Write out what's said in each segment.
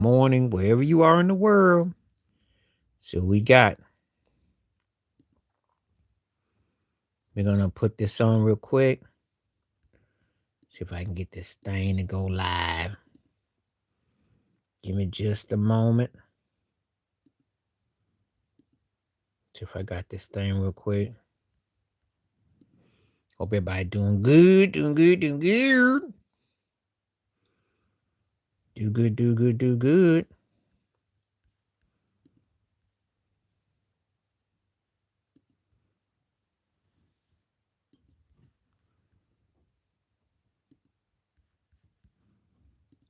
morning, wherever you are in the world. So we got. We're gonna put this on real quick. See if I can get this thing to go live. Give me just a moment. See if I got this thing real quick. Hope everybody doing good, doing good, doing good. Do good, do good, do good.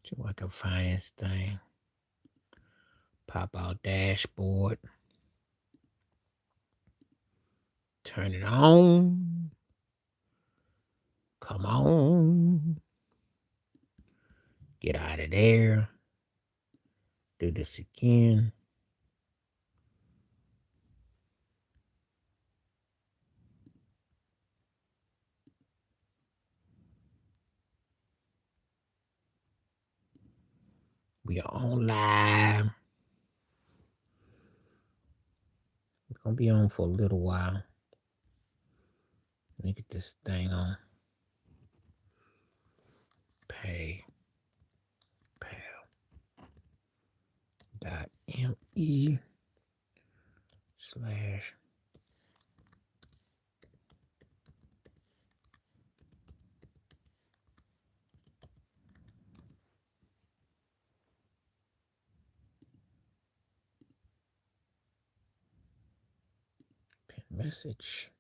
See if I can find this thing. Pop out dashboard. Turn it on. Come on. Get out of there. Do this again. We are on live. We're gonna be on for a little while. Let me get this thing on. Pay. .me slash pin message.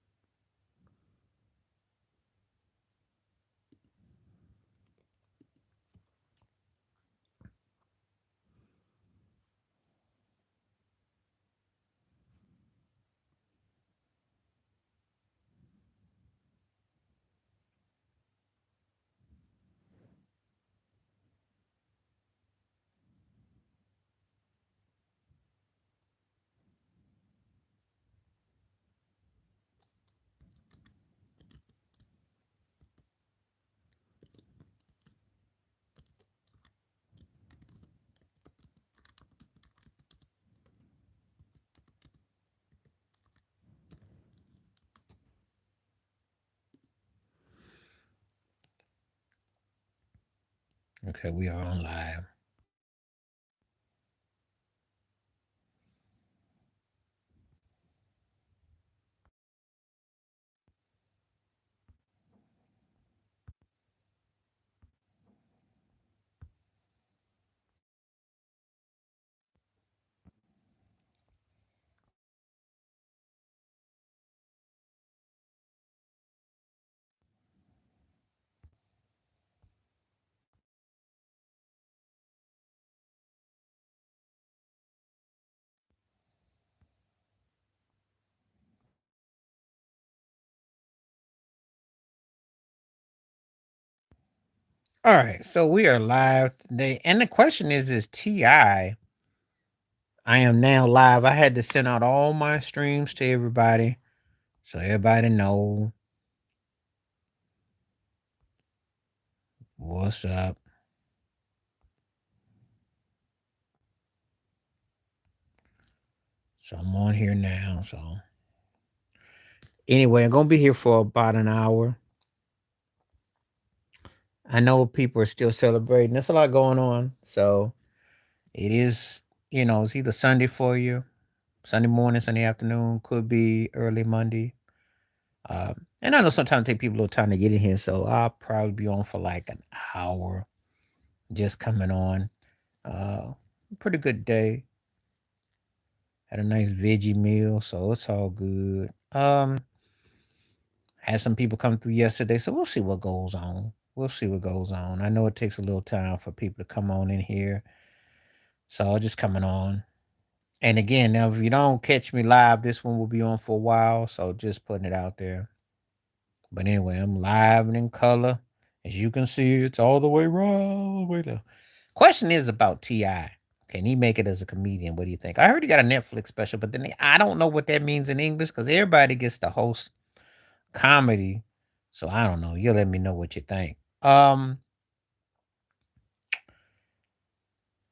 Okay, we are on live. All right, so we are live today, and the question is Ti? I am now live. I had to send out all my streams to everybody, so everybody know what's up. So I'm on here now. So anyway, I'm gonna be here for about an hour. I know people are still celebrating. There's a lot going on. So it is, it's either Sunday for you, Sunday morning, Sunday afternoon, could be early Monday. And I know sometimes it take people a little time to get in here, so I'll probably be on for like an hour, just coming on. Uh, Pretty good day. Had a nice veggie meal, so it's all good. Had some people come through yesterday, so we'll see what goes on. We'll see what goes on. I know it takes a little time for people to come on in here, so I'll just coming on. And again, now if you don't catch me live, this one will be on for a while, so just putting it out there. But anyway, I'm live and in color. As you can see, it's all the way around. Way down. Question is about Ti. Can he make it as a comedian? What do you think? I heard he got a Netflix special, but then I don't know what that means in English because everybody gets to host comedy. So I don't know. You'll let me know what you think.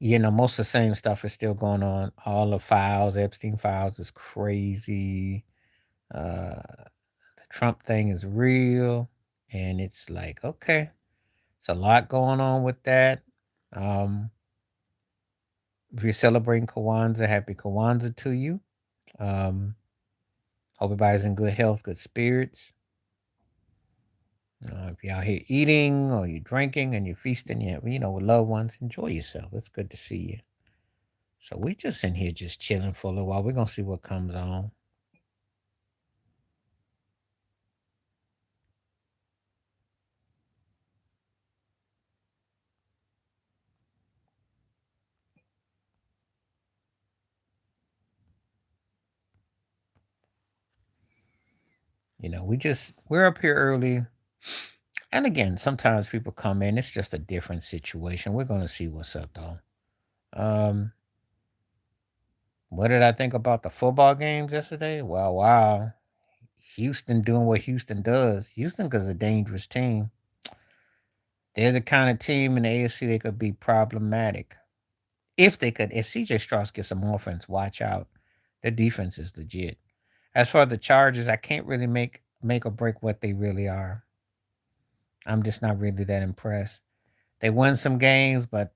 Most of the same stuff is still going on. All the files, Epstein files, is crazy. Uh, the Trump thing is real, and it's like, okay, it's a lot going on with that. Um, if you're celebrating Kwanzaa, happy Kwanzaa to you. Um, Hope everybody's in good health, good spirits. If you're out here eating or you're drinking and you're feasting, with loved ones, enjoy yourself. It's good to see you. So we just in here just chilling for a little while. We're gonna see what comes on. We're up here early. And again, sometimes people come in. It's just a different situation. We're gonna see what's up though. Um, what did I think about the football games yesterday? Well, wow. Houston doing what Houston does. Houston is a dangerous team. They're the kind of team in the AFC they could be problematic. If CJ Strauss gets some offense, watch out. Their defense is legit. As for the Chargers, I can't really make or break what they really are. I'm just not really that impressed. They won some games, but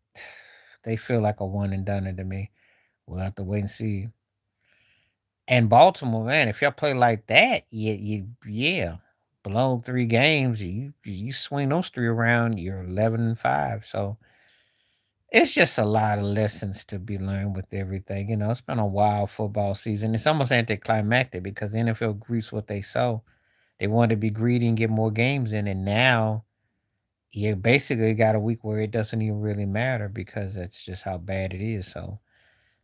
they feel like a one and done to me. We'll have to wait and see. And Baltimore, man, if y'all play like that, yeah, below 3 games, you swing those three around, you're 11-5. So it's just a lot of lessons to be learned with everything. It's been a wild football season. It's almost anticlimactic because the NFL reaps what they sow. They want to be greedy and get more games in, and now you basically got a week where it doesn't even really matter because that's just how bad it is. So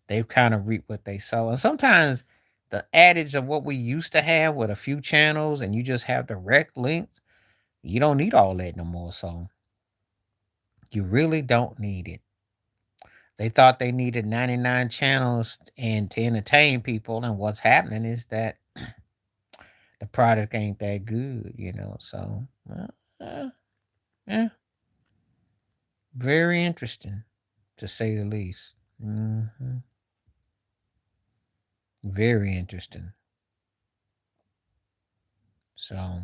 they've kind of reaped what they sow. And sometimes the adage of what we used to have with a few channels and you just have direct links, you don't need all that no more. So you really don't need it. They thought they needed 99 channels and to entertain people, and what's happening is that the product ain't that good. So, yeah, very interesting to say the least. Very interesting. So,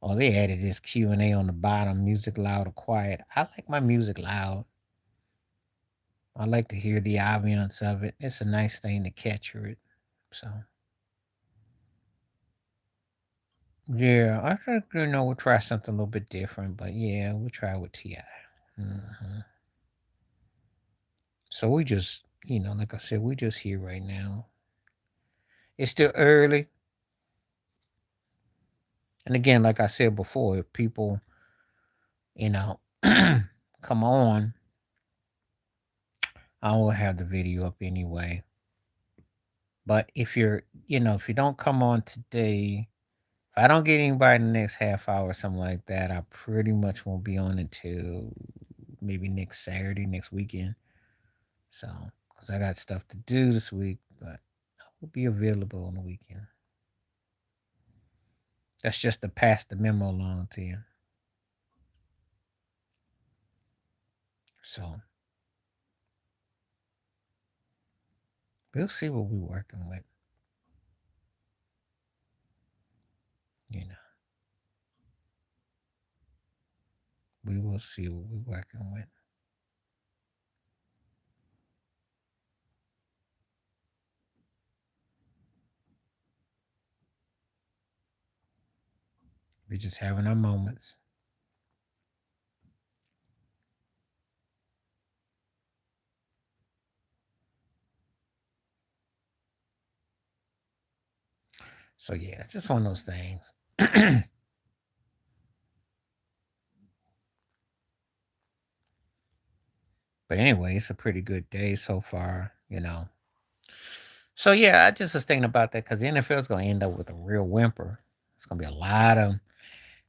oh, they added this Q&A on the bottom, music loud or quiet. I like my music loud. I like to hear the ambiance of it. It's a nice thing to capture it. So, yeah, I think we'll try something a little bit different, but yeah, we'll try with Ti. hmm So we just, like I said, we just here right now. It's still early, and again, like I said before, if people, you know, come on, I will have the video up anyway. But if you don't come on today, if I don't get anybody in the next half hour or something like that, I pretty much won't be on until maybe next Saturday, next weekend. So, because I got stuff to do this week, but I will be available on the weekend. That's just to pass the memo along to you. So, we'll see what we're working with. You know, we will see what we're working with. We're just having our moments. So, yeah, just one of those things. But anyway, it's a pretty good day so far. So yeah, I just was thinking about that because the NFL is going to end up with a real whimper. It's going to be a lot of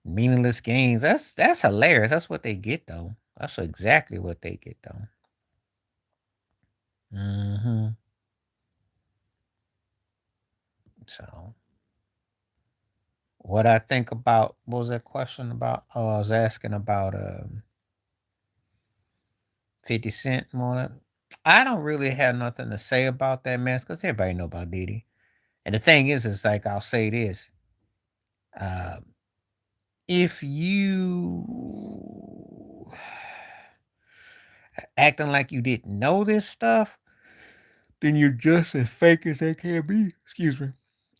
meaningless games. That's hilarious. That's what they get though. That's exactly what they get though. hmm So what I think about what was that question about? Oh, I was asking about 50 Cent more. I don't really have nothing to say about that mess because everybody know about Diddy. And the thing is, it's like I'll say this: uh, if you acting like you didn't know this stuff, then you're just as fake as they can be. Excuse me.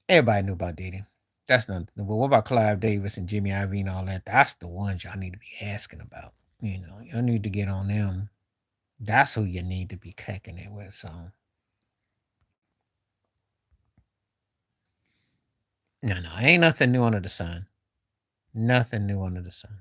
Everybody knew about Diddy. That's nothing. But what about Clive Davis and Jimmy Iovine and all that? That's the ones y'all need to be asking about. You need to get on them. That's who you need to be kicking it with. So no, ain't nothing new under the sun. Nothing new under the sun.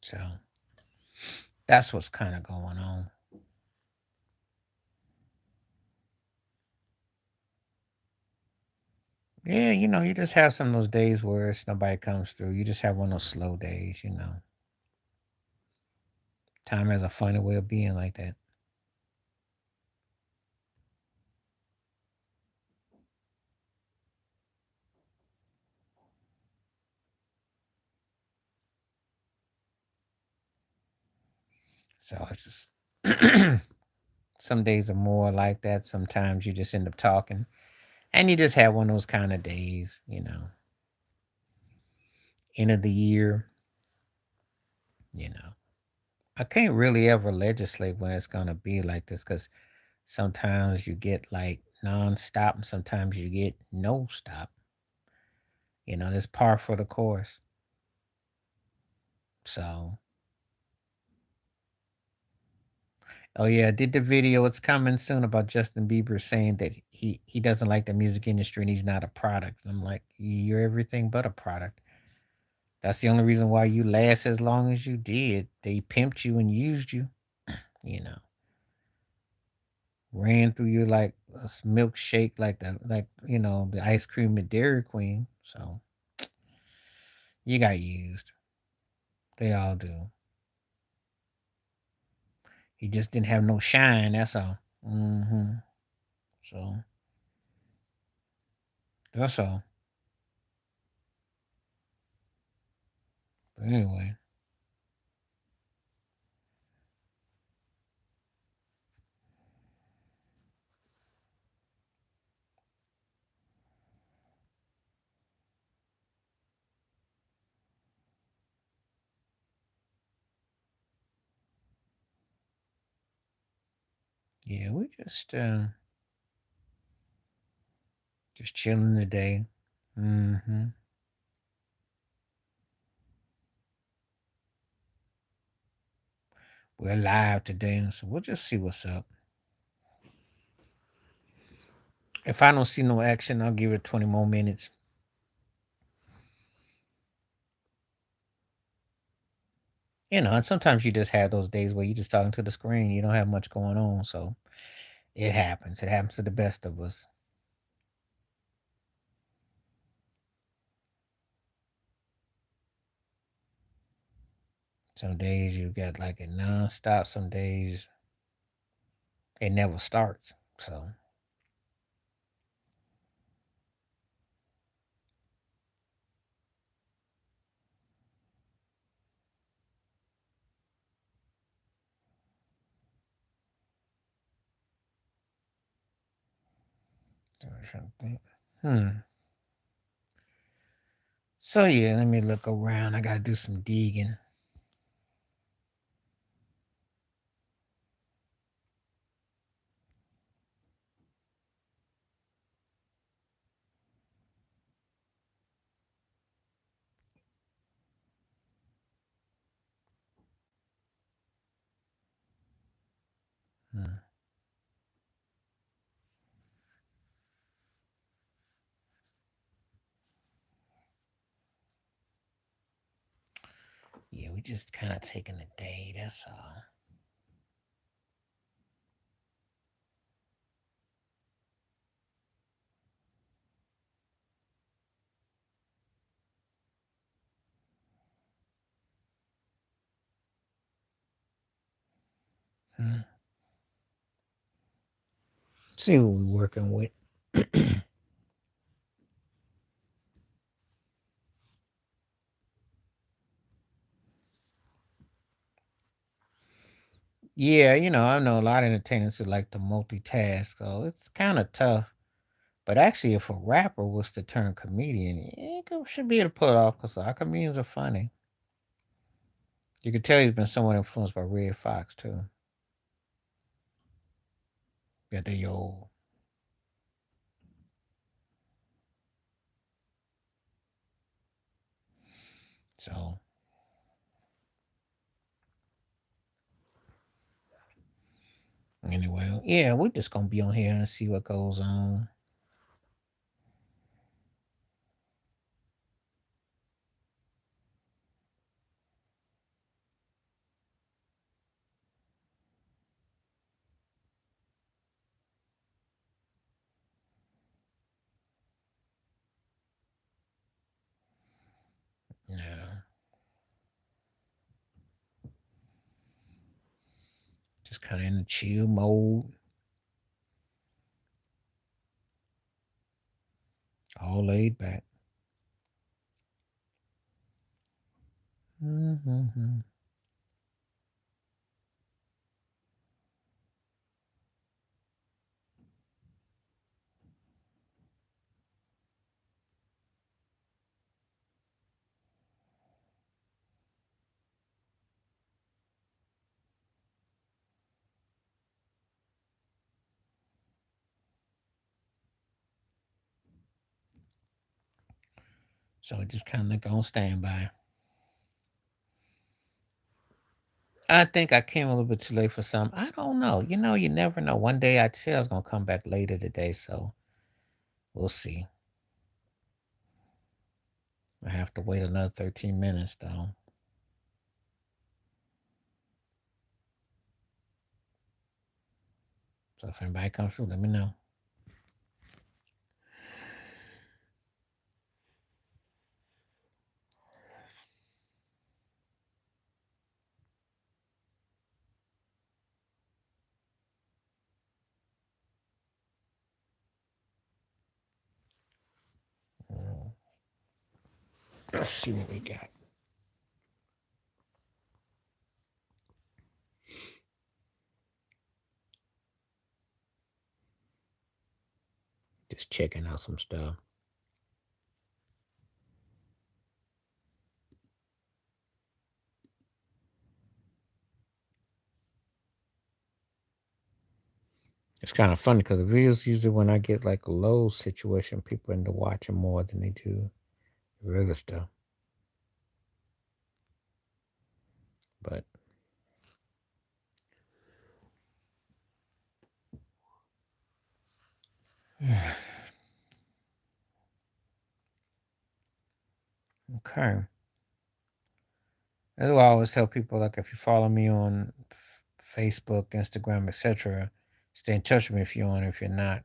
So that's what's kind of going on. Yeah, you just have some of those days where it's nobody comes through. You just have one of those slow days. Time has a funny way of being like that. So it's just some days are more like that. Sometimes you just end up talking. And you just have one of those kind of days. End of the year. I can't really ever legislate when it's gonna be like this because sometimes you get like nonstop and sometimes you get no stop. That's par for the course. So, oh yeah, I did the video. It's coming soon about Justin Bieber saying that he doesn't like the music industry and he's not a product. And I'm like, you're everything but a product. That's the only reason why you last as long as you did. They pimped you and used you. You know, ran through you like a milkshake, like the ice cream at Dairy Queen. So you got used. They all do. He just didn't have no shine. That's all. So that's all. But anyway, yeah, we just chilling today. Mm-hmm. We're live today, so we'll just see what's up. If I don't see no action, I'll give it 20 more minutes. And sometimes you just have those days where you're just talking to the screen. You don't have much going on, so it happens. It happens to the best of us. Some days you got like it nonstop. Some days it never starts. So I'm trying to think. Hmm. So yeah, let me look around. I gotta do some digging. Hmm. Yeah, we just kind of taking a day. That's all. Hmm. See what we're working with. Yeah, I know a lot of entertainers who like to multitask, so it's kind of tough. But actually, if a rapper was to turn comedian, should be able to pull it off because our comedians are funny. You can tell he's been somewhat influenced by Red Fox too. Got the old. So anyway, yeah, we're just gonna be on here and see what goes on. Yeah, just kind of in the chill mode, all laid back. Hmm. So just kind of like on standby. I think I came a little bit too late for some. I don't know. You never know. One day I said I was gonna come back later today, so we'll see. I have to wait another 13 minutes though. So if anybody comes through, let me know. Mm, Let's see what we got. Just checking out some stuff. It's kind of funny because the videos usually when I get like a low situation, people end up watching more than they do the regular stuff. But okay. That's why I always tell people like if you follow me on Facebook, Instagram, etc., stay in touch with me if you're on. If you're not,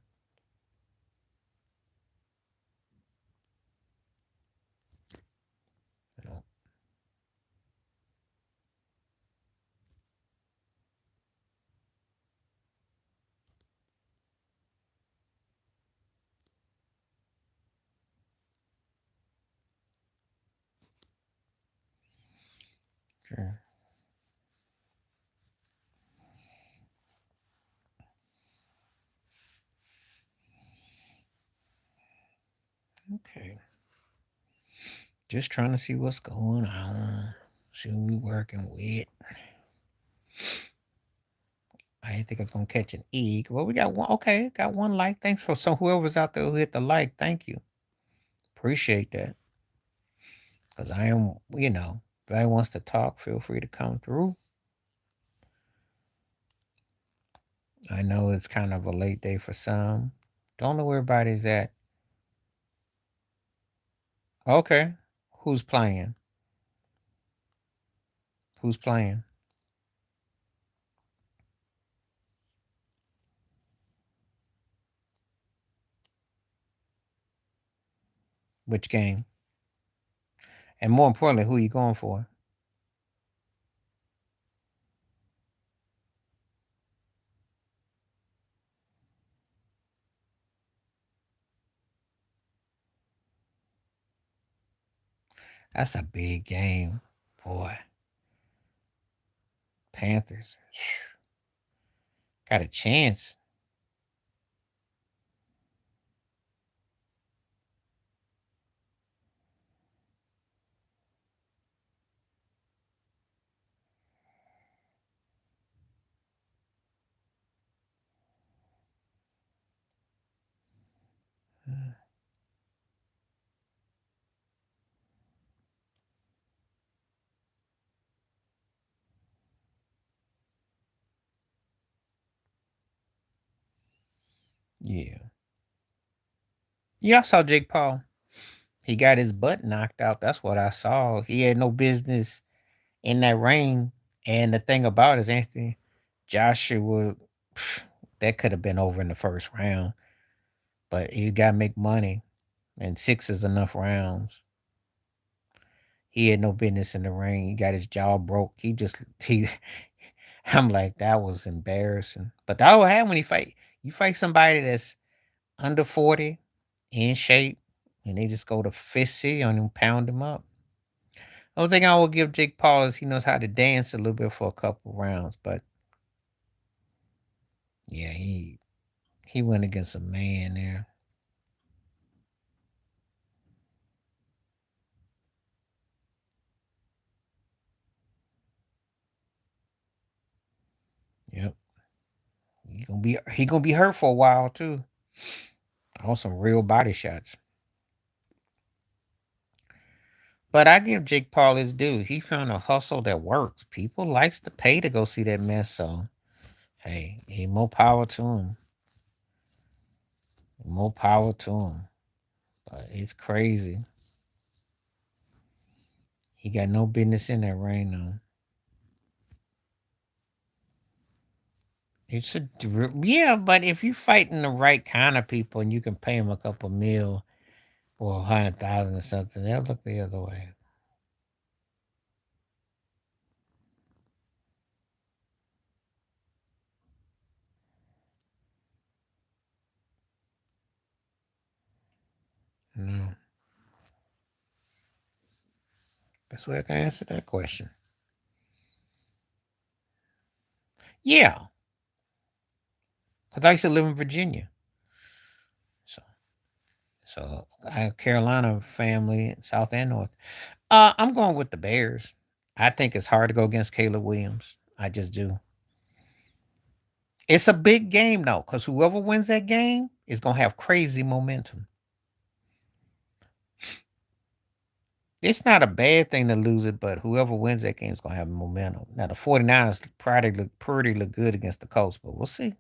you know. Sure. Okay. Just trying to see what's going on. See who we working with. I didn't think I was gonna catch an egg. Well, we got one. Okay, got one like. Thanks for whoever's out there who hit the like. Thank you. Appreciate that. Because I am, if anybody wants to talk, feel free to come through. I know it's kind of a late day for some. Don't know where everybody's at. Okay. Who's playing? Who's playing? Which game? And more importantly, who are you going for? That's a big game, boy. Panthers got a chance. Yeah. Yeah, I saw Jake Paul. He got his butt knocked out. That's what I saw. He had no business in that ring. And the thing about it is, Anthony, Joshua, that could have been over in the first round. But he got to make money, and six is enough rounds. He had no business in the ring. He got his jaw broke. He. I'm like, that was embarrassing. But that will happen when you fight somebody that's under 40, in shape, and they just go to fist city on him, pound him up. Only thing I will give Jake Paul is he knows how to dance a little bit for a couple rounds. But yeah, he went against a man there. Yep. He gonna be hurt for a while too. On some real body shots. But I give Jake Paul his due. He found a hustle that works. People likes to pay to go see that mess. So hey, more power to him. More power to him. But it's crazy. He got no business in that ring though. Yeah, but if you fighting the right kind of people and you can pay them a couple mil or 100,000 or something, they'll look the other way. No, best way I can answer that question. Yeah, because I used to live in Virginia, so I have Carolina family, South and North. I'm going with the Bears. I think it's hard to go against Caleb Williams. I just do. It's a big game though, because whoever wins that game is gonna have crazy momentum. It's not a bad thing to lose it, but whoever wins that game is gonna have momentum. Now the 49ers probably look good against the Colts, but we'll see.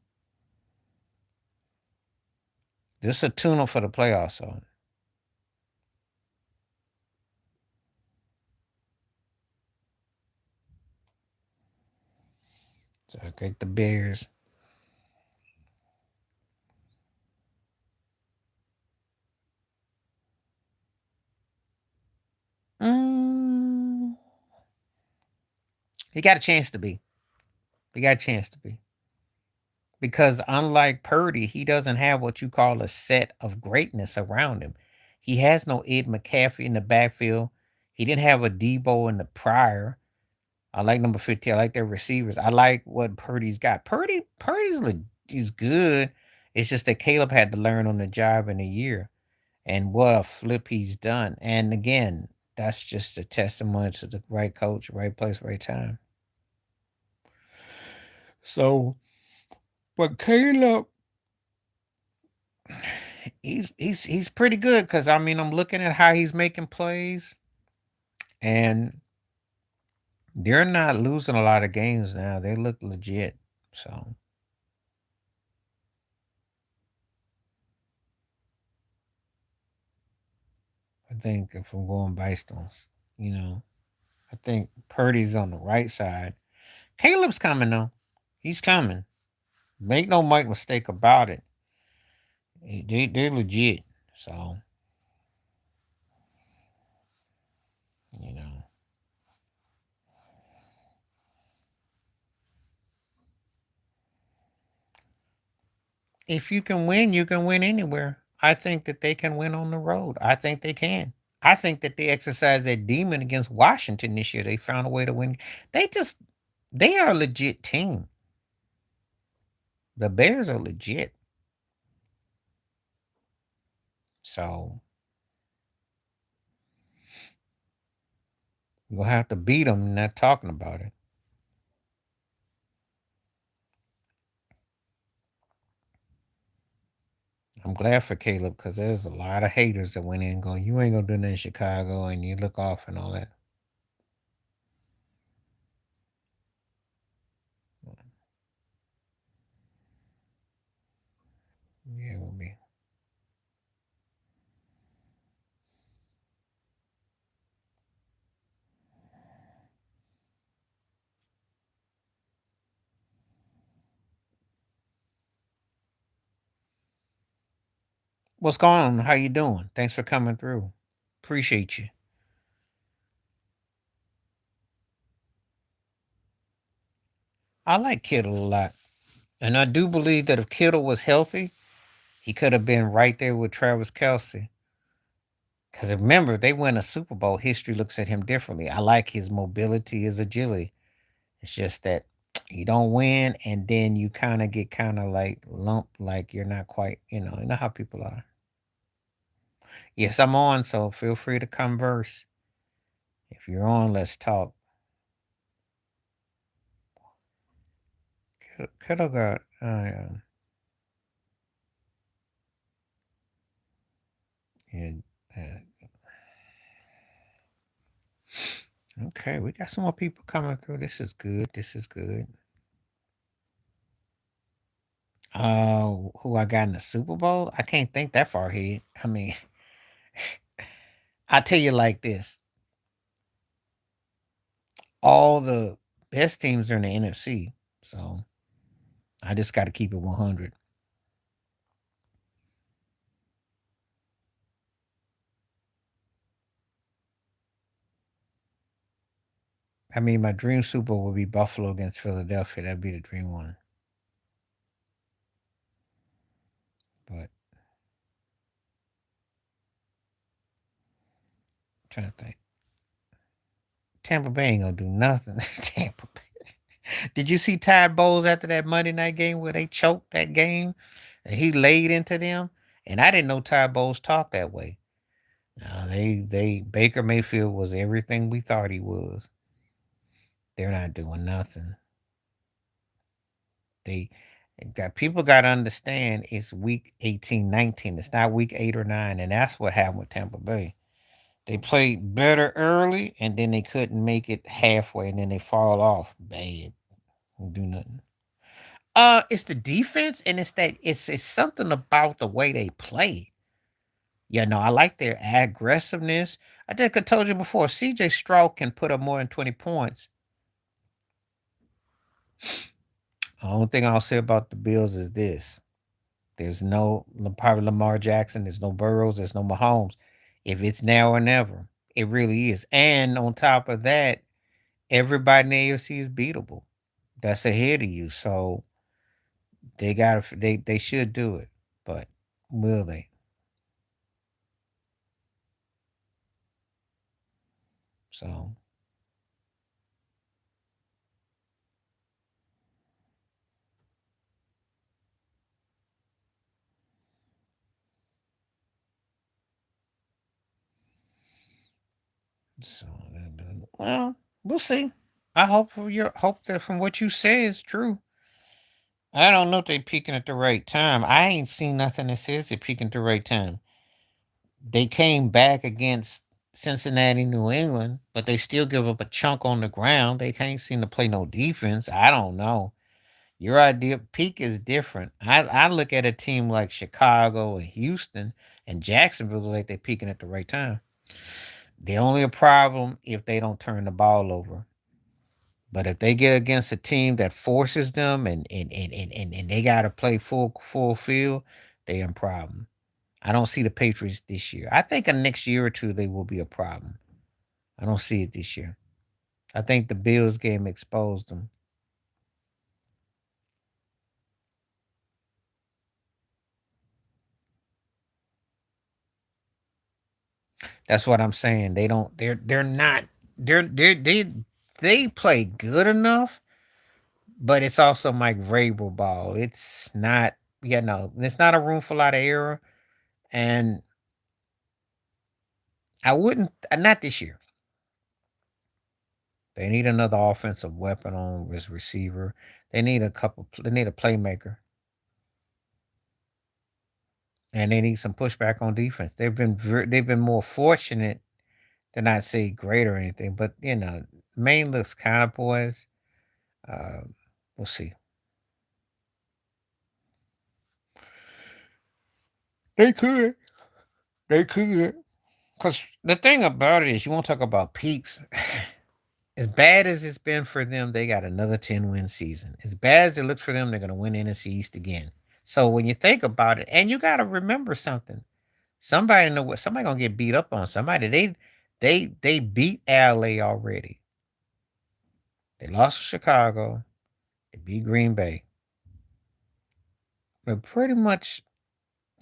This is a tune-up for the playoffs, so I take the Bears. Mm, he got a chance to be. He got a chance to be. Because unlike Purdy, he doesn't have what you call a set of greatness around him. He has no Ed McCaffrey in the backfield. He didn't have a Debo in the prior. I like number 15. I like their receivers. I like what Purdy's got. He's good. It's just that Caleb had to learn on the job in a year. And what a flip he's done. And again, that's just a testimony to the right coach, right place, right time. So, but Caleb, he's pretty good because I mean I'm looking at how he's making plays, and they're not losing a lot of games now. They look legit. So I think if I'm going based on, I think Purdy's on the right side. Caleb's coming though. He's coming. Make no mistake about it. They're legit. So you know, if you can win, you can win anywhere. I think that they can win on the road. I think they can. I think that they exercised that demon against Washington this year. They found a way to win. They just they are a legit team. The Bears are legit. So you'll have to beat them, not talking about it. I'm glad for Caleb because there's a lot of haters that went in going, you ain't gonna do nothing in Chicago, and you look off and all that. Yeah, it will be. What's going on? How you doing? Thanks for coming through. Appreciate you. I like Kittle a lot. And I do believe that if Kittle was healthy, he could have been right there with Travis Kelsey. Because remember, they win a Super Bowl. History looks at him differently. I like his mobility, his agility. It's just that you don't win, and then you kind of get kind of like lumped, like you're not quite, you know how people are. Yes, I'm on, so feel free to converse. If you're on, let's talk. Kittle got, yeah, uh, okay, we got some more people coming through. This is good. This is good. Who I got in the Super Bowl? I can't think that far ahead. I mean, I tell you like this: all the best teams are in the NFC, so I just got to keep it 100. I mean, my dream Super Bowl would be Buffalo against Philadelphia. That'd be the dream one. But I'm trying to think, Tampa Bay ain't gonna do nothing. Tampa Bay. Did you see Ty Bowles after that Monday night game where they choked that game and he laid into them? And I didn't know Ty Bowles talked that way. No, they Baker Mayfield was everything we thought he was. They're not doing nothing. They got people got to understand it's week 18, 19. It's not week 8 or 9, and that's what happened with Tampa Bay. They played better early, and then they couldn't make it halfway, and then they fall off bad. Don't do nothing. It's the defense, and it's something about the way they play. Yeah, no, I like their aggressiveness. I think I told you before, CJ Stroud can put up more than 20 points. The only thing I'll say about the Bills is this. There's no probably Lamar Jackson, there's no Burrows, there's no Mahomes. If it's now or never, it really is. And on top of that, everybody in the AFC is beatable. That's ahead of you. So they should do it. But will they? So so well, we'll see. I hope that from what you say is true. I don't know if they peaking at the right time. I ain't seen nothing that says they're peaking at the right time. They came back against Cincinnati, New England, but they still give up a chunk on the ground. They can't seem to play no defense. I don't know. Your idea peak is different. I look at a team like Chicago and Houston and Jacksonville like they're peaking at the right time. They're only a problem if they don't turn the ball over. But if they get against a team that forces them and they gotta play full field, they in problem. I don't see the Patriots this year. I think in next year or two they will be a problem. I don't see it this year. I think the Bills game exposed them. That's what I'm saying. They don't. They're not. They play good enough, but it's also Mike Vrabel ball. It's not. Yeah, no, it's not a room for a lot of error. And I wouldn't. Not this year. They need another offensive weapon on this receiver. They need a couple. They need a playmaker, and they need some pushback on defense. They've been more fortunate than I'd say great or anything, but Maine looks kind of poised. Uh, we'll see. They could. They could. Because the thing about it is, you want to talk about peaks. As bad as it's been for them, they got another 10-win season. As bad as it looks for them, they're going to win NFC East again. So when you think about it, and you got to remember something, somebody gonna get beat up on somebody. They beat LA already. They lost to Chicago. They beat Green Bay. But pretty much,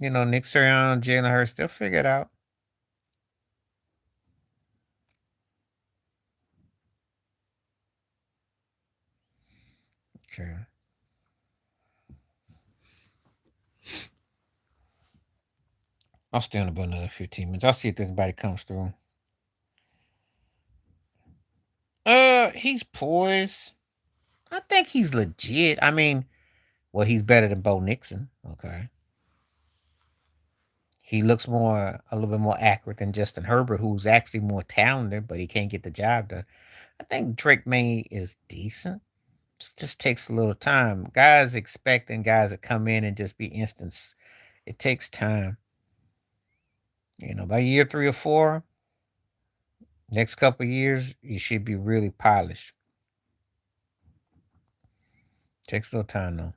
Nick Sirianni, Jalen Hurts, they'll figure it out. Okay. I'll stay on about another 15 minutes. I'll see if anybody comes through. He's poised. I think he's legit. I mean, well, he's better than Bo Nixon. Okay. He looks a little bit more accurate than Justin Herbert, who's actually more talented, but he can't get the job done. I think Drake May is decent. Just takes a little time. Guys expecting guys to come in and just be instants. It takes time. By year 3 or 4, next couple of years, you should be really polished. Takes a little time though.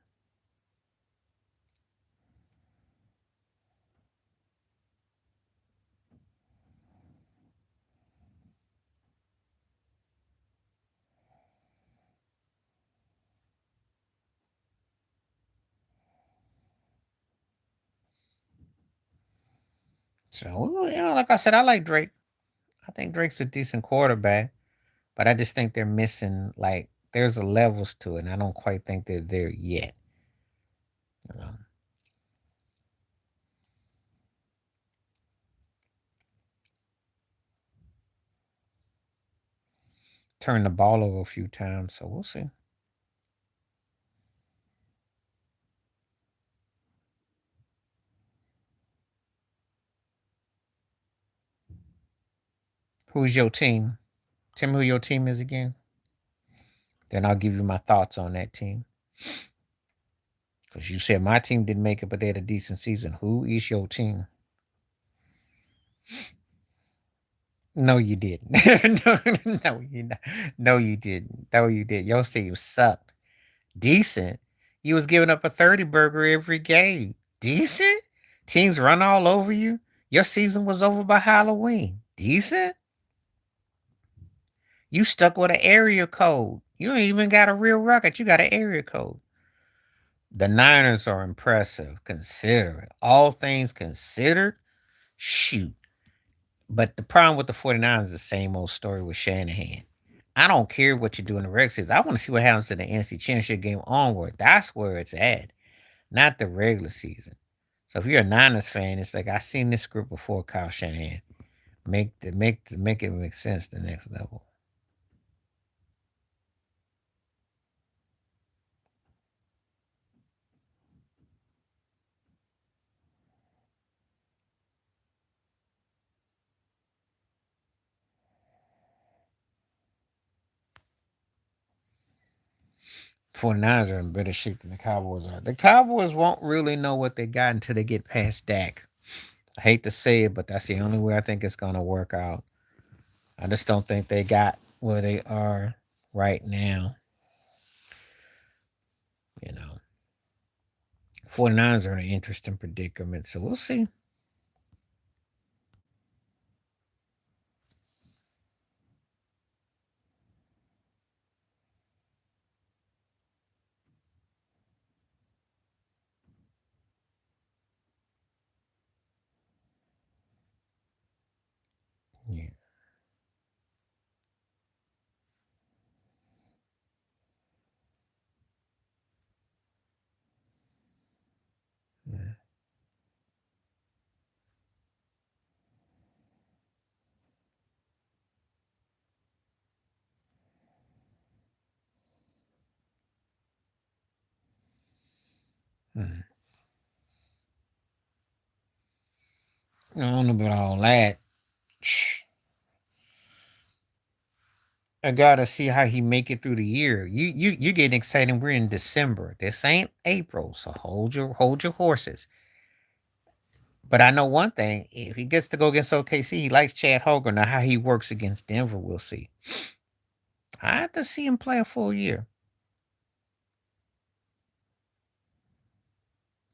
So, like I said, I like Drake. I think Drake's a decent quarterback, but I just think they're missing, like, there's a levels to it, and I don't quite think they're there yet. You know, Turned the ball over a few times, so we'll see. Who's your team? Tell me who your team is again. Then I'll give you my thoughts on that team. Because you said my team didn't make it, but they had a decent season. Who is your team? No, you didn't. no, no, no, you didn't. No, you did. Your team sucked. Decent. You was giving up a 30 burger every game. Decent? Teams run all over you. Your season was over by Halloween. Decent? You stuck with an area code. You ain't even got a real record. You got an area code. The Niners are impressive, considering all things considered. Shoot. But the problem with the 49ers is the same old story with Shanahan. I don't care what you do in the regular season. I want to see what happens in the NFC Championship game onward. That's where it's at, not the regular season. So if you're a Niners fan, it's like I seen this script before Kyle Shanahan. Make it make sense the next level. 49ers are in better shape than the Cowboys are. The Cowboys won't really know what they got until they get past Dak. I hate to say it, but that's the only way I think it's gonna work out. I just don't think they got where they are right now. You know, 49ers are in an interesting predicament, so we'll see. Hmm. I don't know about all that. Shh. I gotta see how he make it through the year. You getting excited. We're in December. This ain't April, so hold your horses. But I know one thing: if he gets to go against OKC, he likes Chad Hogan. Now, how he works against Denver, we'll see. I have to see him play a full year.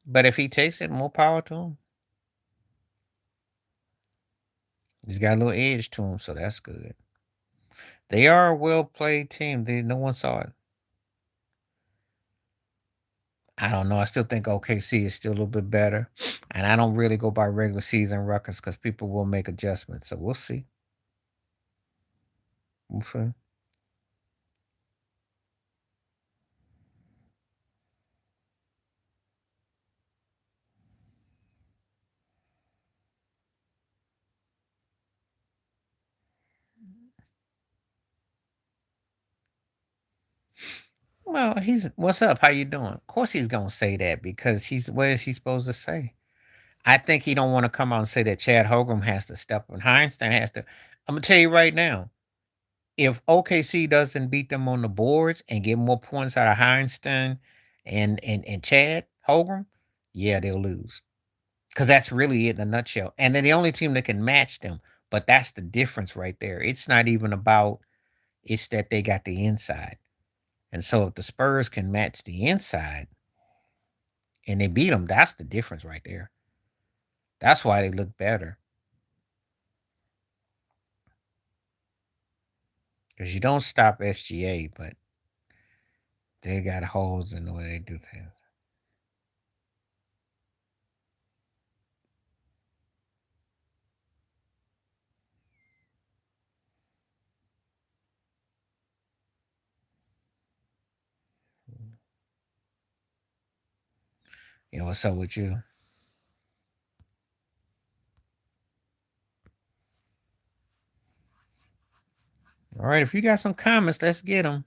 But if he takes it, more power to him. He's got a little edge to him, so that's good. They are a well played team. No one saw it. I don't know. I still think OKC is still a little bit better, and I don't really go by regular season records because people will make adjustments. So we'll see. We'll see. Well, he's what's up? How you doing? Of course he's gonna say that because he's what is he supposed to say? I think he don't want to come out and say that Chad Hogan has to step up and Heinstein has to. I'm gonna tell you right now, if OKC doesn't beat them on the boards and get more points out of Heinstein and Chad Hogan, yeah, they'll lose. Because that's really it in a nutshell. And then the only team that can match them, but that's the difference right there. It's not even about it's that they got the inside. And so if the Spurs can match the inside and they beat them, that's the difference right there. That's why they look better. Because you don't stop SGA, but they got holes in the way they do things. Yeah, what's up with you? All right, if you got some comments, let's get them.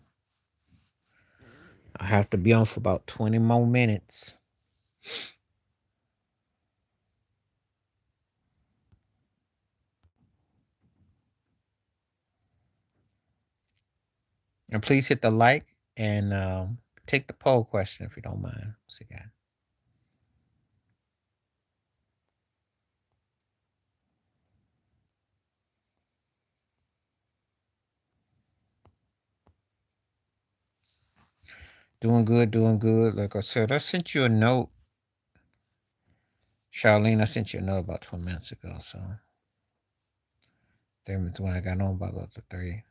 I have to be on for about 20 more minutes. And please hit the like and take the poll question if you don't mind. See, guys. Doing good, doing good. Like I said, I sent you a note, Charlene. I sent you a note about 20 minutes ago. So there's when I got on about the three.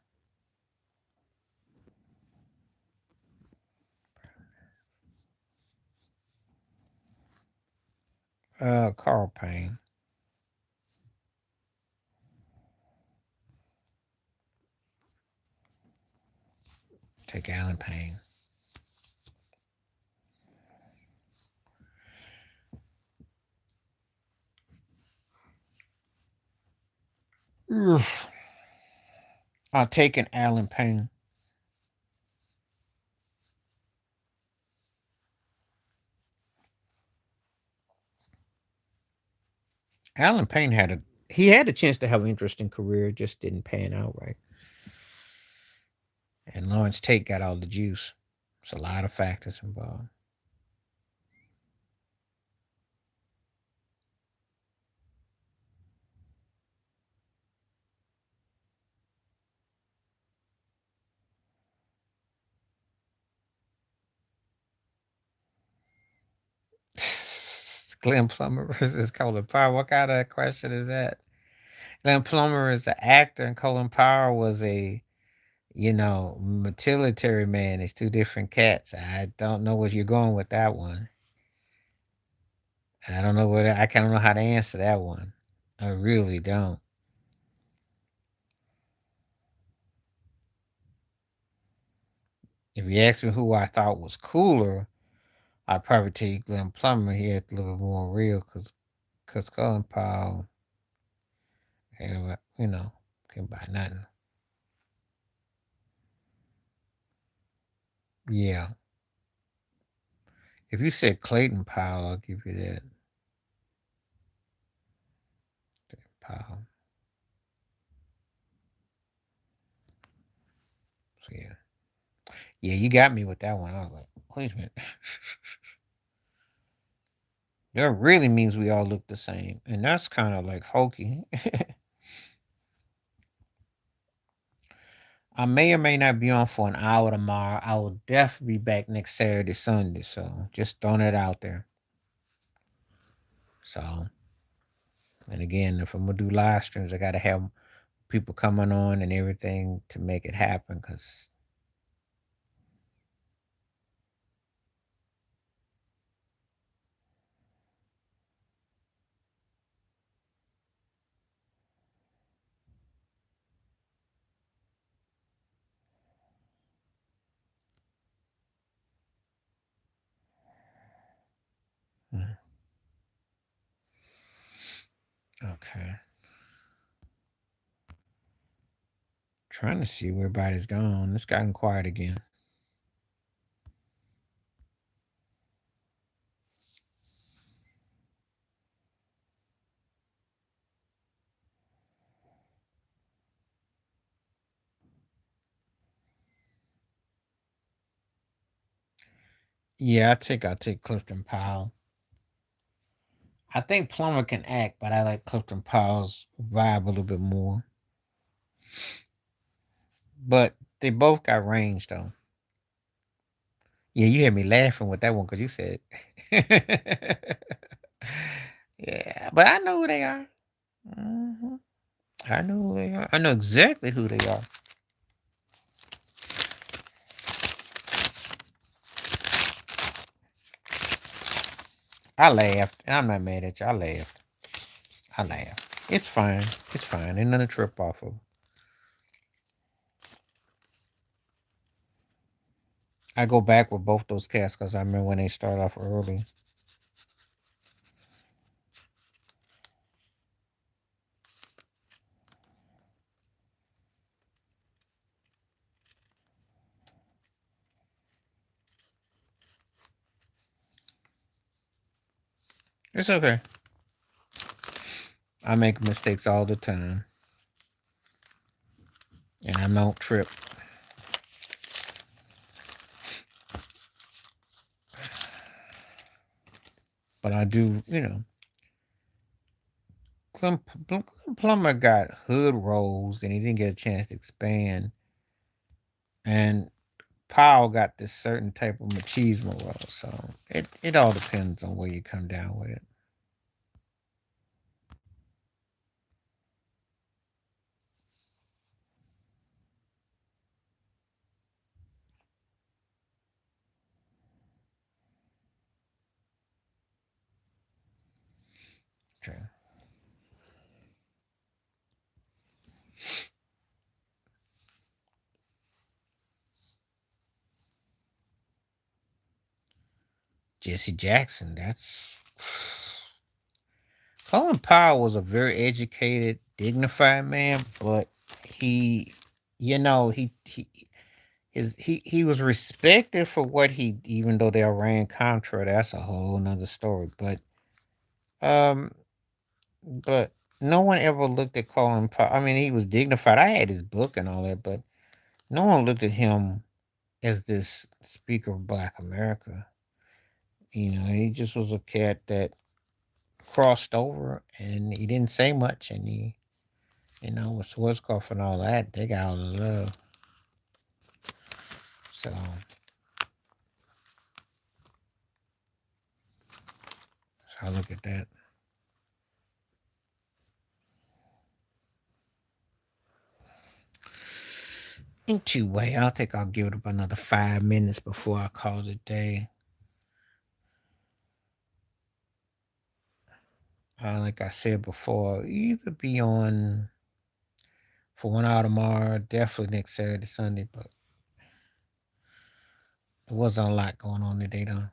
Carl Payne. Take Alan Payne. Oof. I'll take an Alan Payne. Alan Payne had a chance to have an interesting career, just didn't pan out right. And Lawrence Tate got all the juice. There's a lot of factors involved. Glenn Plummer versus Colin Powell. What kind of question is that? Glenn Plummer is an actor, and Colin Powell was a military man. It's two different cats. I don't know where you're going with that one. I don't know I can't know how to answer that one. I really don't. If you ask me who I thought was cooler, I'd probably tell you Glenn Plummer. He had a little bit more real because Colin Powell, can buy nothing. Yeah. If you said Clayton Powell, I'll give you that. Powell. So yeah. Yeah, you got me with that one. I was like, wait a minute. That really means we all look the same. And that's kind of like hokey. I may or may not be on for an hour tomorrow. I will definitely be back next Saturday, Sunday. So just throwing it out there. So, and again, if I'm gonna do live streams, I gotta have people coming on and everything to make it happen. Cause mm, okay, trying to see where everybody's gone. It's gotten quiet again. Yeah, I'll take Clifton Powell. I think Plummer can act, but I like Clifton Powell's vibe a little bit more. But they both got range though. Yeah, you had me laughing with that one because you said, yeah, but I know who they are. Mhm. I know who they are. I know exactly who they are. I laughed, and I'm not mad at you. I laughed. I laughed. It's fine. It's fine. Ain't nothing to trip off of. I go back with both those cats because I remember when they start off early. It's okay. I make mistakes all the time, and I don't trip. But I do, Plumber got hood roles and he didn't get a chance to expand. And Powell got this certain type of machismo role. So it all depends on where you come down with it. Okay. Jesse Jackson, that's Colin Powell was a very educated, dignified man, but he he was respected for what he even though they ran contra, that's a whole nother story. Um but no one ever looked at Colin Powell. I mean, he was dignified. I had his book and all that, but no one looked at him as this speaker of Black America. He just was a cat that crossed over and he didn't say much and with Schwarzkopf and all that, they got all the love. So I look at that. Anyway, I think I'll give it up another 5 minutes before I call it a day. Like I said before, either be on for 1 hour tomorrow, definitely next Saturday, Sunday, but there wasn't a lot going on today, though.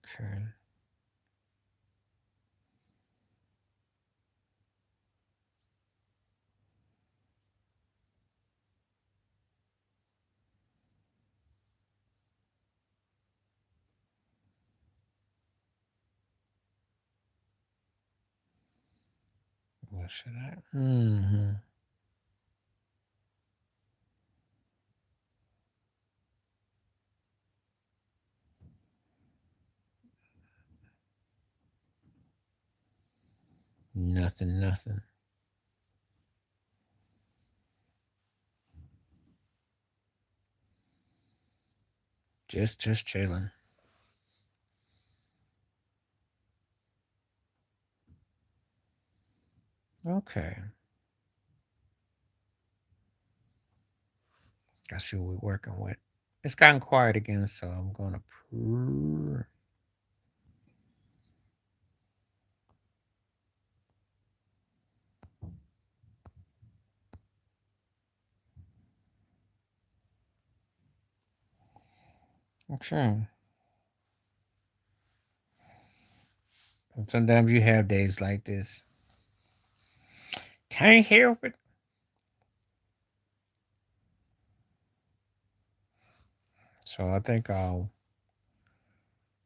Okay. What should I? Nothing, nothing. Just chilling. Okay. I see what we're working with. It's gotten quiet again, so I'm gonna purr. Okay. And sometimes you have days like this. Can't help it. So I think I'll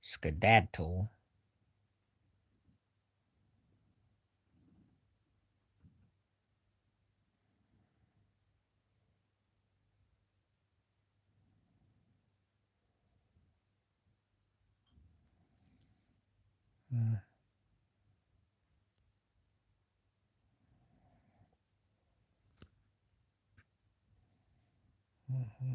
skedaddle. Mm-hmm.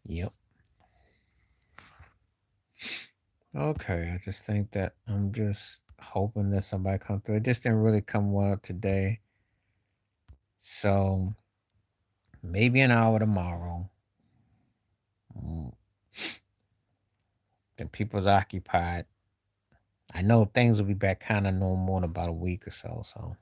Yep. Okay. I just think that I'm just hoping that somebody comes through. It just didn't really come well today. So maybe an hour tomorrow. Mm, Then people's occupied. I know things will be back kind of normal in about a week or so. So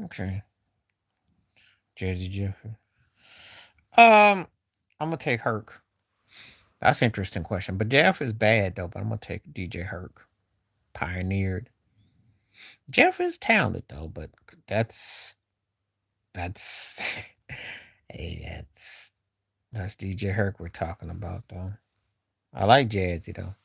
okay, Jersey Jeffrey. I'm gonna take Herc. That's an interesting question. But Jeff is bad though. But I'm gonna take DJ Herc. Pioneered. Jeff is talented though, but that's that's hey, that's DJ Herc we're talking about though. I like Jazzy though.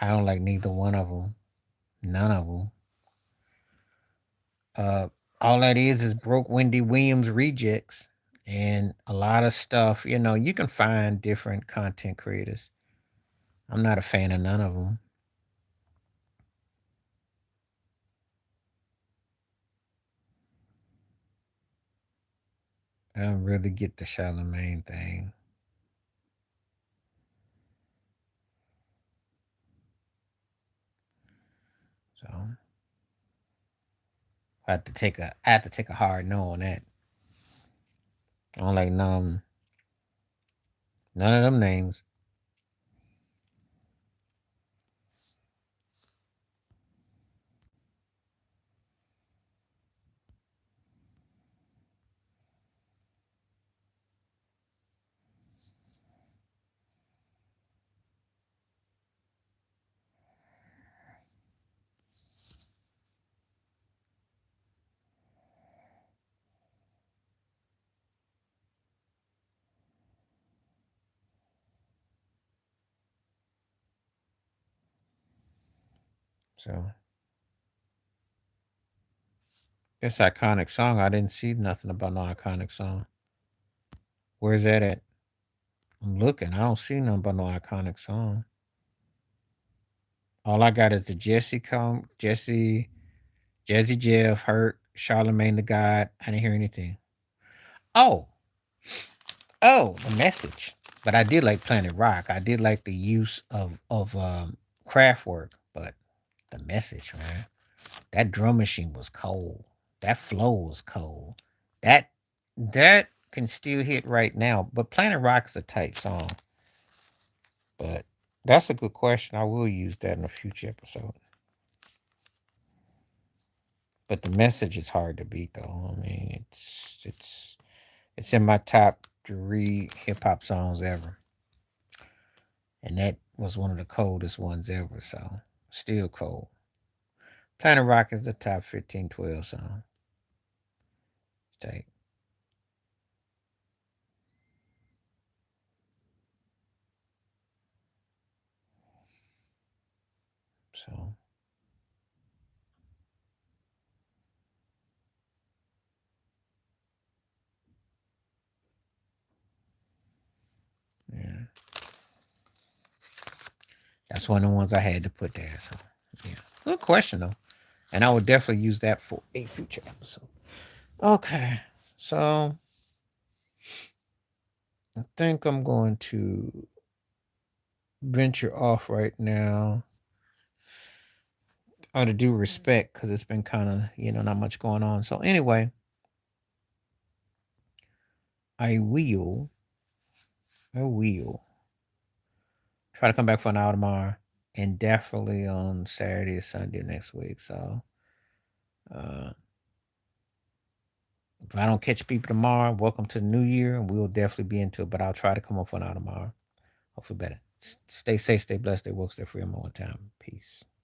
I don't like neither one of them. None of them. Uh, all that is broke Wendy Williams rejects and a lot of stuff. You know, you can find different content creators. I'm not a fan of none of them. I don't really get the Charlemagne thing. So I have to take a hard no on that. I don't like none of them names. So this iconic song, I didn't see nothing about no iconic song. Where's that at? I'm looking. I don't see nothing about no iconic song. All I got is the Jesse Jeff, Hurt, Charlemagne the God. I didn't hear anything. Oh, the message. But I did like Planet Rock. I did like the use of craft work, but the message, man. That drum machine was cold. That flow was cold. That that can still hit right now. But Planet Rock is a tight song. But that's a good question. I will use that in a future episode. But the message is hard to beat, though. I mean, it's in my top 3 hip hop songs ever, and that was one of the coldest ones ever. So still cold. Planet Rock is the top 15-12 song. Take so yeah, that's one of the ones I had to put there. So yeah, good question though, and I would definitely use that for a future episode. Okay, so I think I'm going to venture off right now. Or to do respect because it's been kind of not much going on. So anyway, I will, I will try to come back for an hour tomorrow, and definitely on Saturday or Sunday next week. So uh, if I don't catch people tomorrow, welcome to the new year, and we'll definitely be into it. But I'll try to come up for an hour tomorrow. Hopefully better. Stay safe, stay blessed, stay woke, stay free. I'm on time. Peace.